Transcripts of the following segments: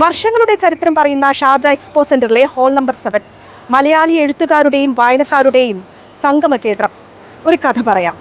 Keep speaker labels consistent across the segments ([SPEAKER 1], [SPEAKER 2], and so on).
[SPEAKER 1] വർഷങ്ങളുടെ ചരിത്രം പറയുന്ന ഷാർജ എക്സ്പോ സെന്ററിലെ ഹാൾ നമ്പർ 7 മലയാളി എഴുത്തുകാരുടെയും വായനക്കാരുടെയും സംഗമ കേന്ദ്രം. ഒരു കഥ പറയാം.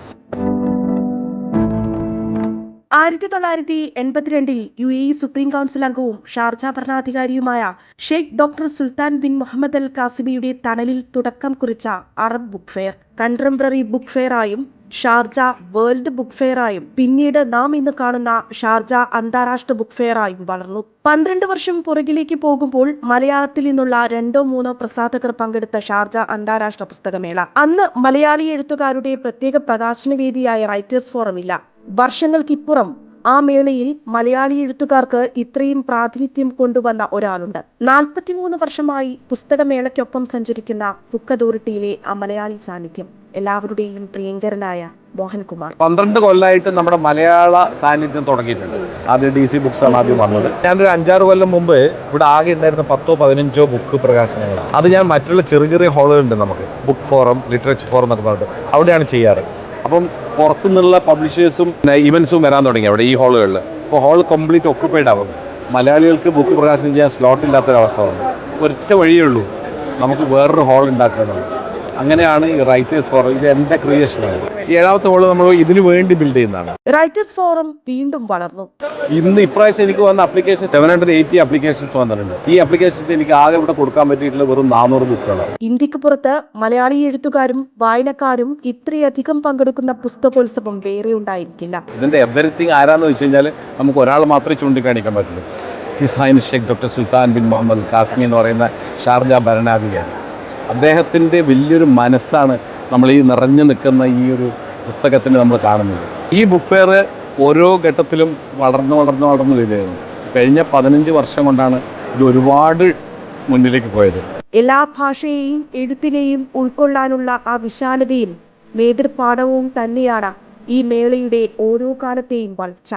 [SPEAKER 1] 1982 UAE സുപ്രീം കൗൺസിൽ അംഗവും ഷാർജ ഭരണാധികാരിയുമായ Sheikh doctor Sultan bin Muhammad Al കാസിമിയുടെ തണലിൽ തുടക്കം കുറിച്ച Arab book fair contemporary book ഫെയറായും ഷാർജ വേൾഡ് ബുക്ക് ഫെയറായും പിന്നീട് നാം ഇന്ന് കാണുന്ന ഷാർജ അന്താരാഷ്ട്ര ബുക്ക് ഫെയറായും വളർന്നു. 12 വർഷം പുറകിലേക്ക് പോകുമ്പോൾ മലയാളത്തിൽ നിന്നുള്ള 2-3 പ്രസാധകർ പങ്കെടുത്ത ഷാർജ അന്താരാഷ്ട്ര പുസ്തകമേള. അന്ന് മലയാളി എഴുത്തുകാരുടെ പ്രത്യേക പ്രകാശന വേദിയായ റൈറ്റേഴ്സ് ഫോറം ഇല്ല. വർഷങ്ങൾക്കിപ്പുറം ആ മേളയിൽ മലയാളി എഴുത്തുകാർക്ക് ഇത്രയും പ്രാതിനിധ്യം കൊണ്ടുവന്ന ഒരാളുണ്ട്. 43 വർഷമായി പുസ്തകമേളയ്ക്കൊപ്പം സഞ്ചരിക്കുന്ന ബുക്ക് അതോറിറ്റിയിലെ ആ മലയാളി സാന്നിധ്യം, എല്ലാവരുടെയും പ്രിയങ്കരനായ മോഹൻകുമാർ.
[SPEAKER 2] 12 കൊല്ലമായിട്ട് നമ്മുടെ മലയാള സാന്നിധ്യം തുടങ്ങിയിട്ടുണ്ട്. ആദ്യം DC ബുക്സ് ആണ് ആദ്യം വന്നത്. ഞാനൊരു 5-6 കൊല്ലം മുമ്പ് ഇവിടെ ആകെ ഉണ്ടായിരുന്ന 10-15 ബുക്ക് പ്രകാശനങ്ങളാണ്. അത് ഞാൻ മറ്റുള്ള ചെറിയ ചെറിയ ഹാളുകളുണ്ട്, നമുക്ക് ബുക്ക് ഫോറം, ലിറ്ററേച്ചർ ഫോറം എന്നൊക്കെ പറഞ്ഞിട്ട് അവിടെയാണ് ചെയ്യാറ്. അപ്പം പുറത്തുനിന്നുള്ള പബ്ലിഷേഴ്സും ഇവൻസും വരാൻ തുടങ്ങി അവിടെ ഈ ഹാളുകളിൽ. അപ്പോൾ ഹാൾ കംപ്ലീറ്റ് ഒക്യുപ്പൈഡ് ആവും. മലയാളികൾക്ക് ബുക്ക് പ്രകാശനം ചെയ്യാൻ സ്ലോട്ട് ഇല്ലാത്തൊരവസ്ഥ വന്നു. ഒറ്റ വഴിയേ ഉള്ളൂ, നമുക്ക് വേറൊരു ഹാൾ ഉണ്ടാക്കുന്നത്. അങ്ങനെയാണ് ഈ റൈറ്റേഴ്സ് ഫോറം. ഇത് എൻ്റെ ക്രിയേഷനാണ്. ഈ 7ാമത്തെ ഹോള് നമ്മൾ ഇതിനു വേണ്ടി ബിൽഡ് ചെയ്യുന്നതാണ്.
[SPEAKER 1] റൈറ്റേഴ്സ് ഫോറം വീണ്ടും വളർന്നു.
[SPEAKER 2] ഇപ്രാവശ്യം എനിക്ക് വന്ന അപ്ലിക്കേഷൻ 780 അപ്ലിക്കേഷൻസ് വന്നിട്ടുണ്ട്. ഈ അപ്ലിക്കേഷൻസ് എനിക്ക് ആകെ ഇവിടെ കൊടുക്കാൻ പറ്റിയിട്ടുള്ള വെറും 400 ബുക്കുകളാണ്.
[SPEAKER 1] ഇന്ത്യക്ക് പുറത്ത് മലയാളി എഴുത്തുകാരും വായനക്കാരും ഇത്രയധികം പങ്കെടുക്കുന്ന പുസ്തകോത്സവം വേറെ ഉണ്ടായിരിക്കില്ല.
[SPEAKER 2] ഇതിന്റെ എവരിത്തിങ് ആരാന്ന് വെച്ച് കഴിഞ്ഞാൽ നമുക്ക് ഒരാൾ മാത്രമേ ചൂണ്ടിക്കാണിക്കാൻ പറ്റുള്ളൂ. His Highness Sheikh doctor Sultan bin Muhammad Qasimi എന്ന് പറയുന്ന ഷാർജ ഭരണാധികാരി. അദ്ദേഹത്തിൻ്റെ വലിയൊരു മനസ്സാണ് നമ്മൾ ഈ നിറഞ്ഞു നിൽക്കുന്ന ഈ ഒരു പുസ്തകത്തിന് നമ്മൾ കാണുന്നത്. ഈ ബുക്ക് ഫെയർ ഓരോ ഘട്ടത്തിലും വളർന്നു വരികയായിരുന്നു. കഴിഞ്ഞ 15 വർഷം കൊണ്ടാണ് ഇത് ഒരുപാട് മുന്നിലേക്ക് പോയത്.
[SPEAKER 1] എല്ലാ ഭാഷയെയും എഴുത്തിനെയും ഉൾക്കൊള്ളാനുള്ള ആ വിശാലതയും നേതൃപാഠവും തന്നെയാണ് ഈ മേളയുടെ ഓരോ കാലത്തെയും വളർച്ച.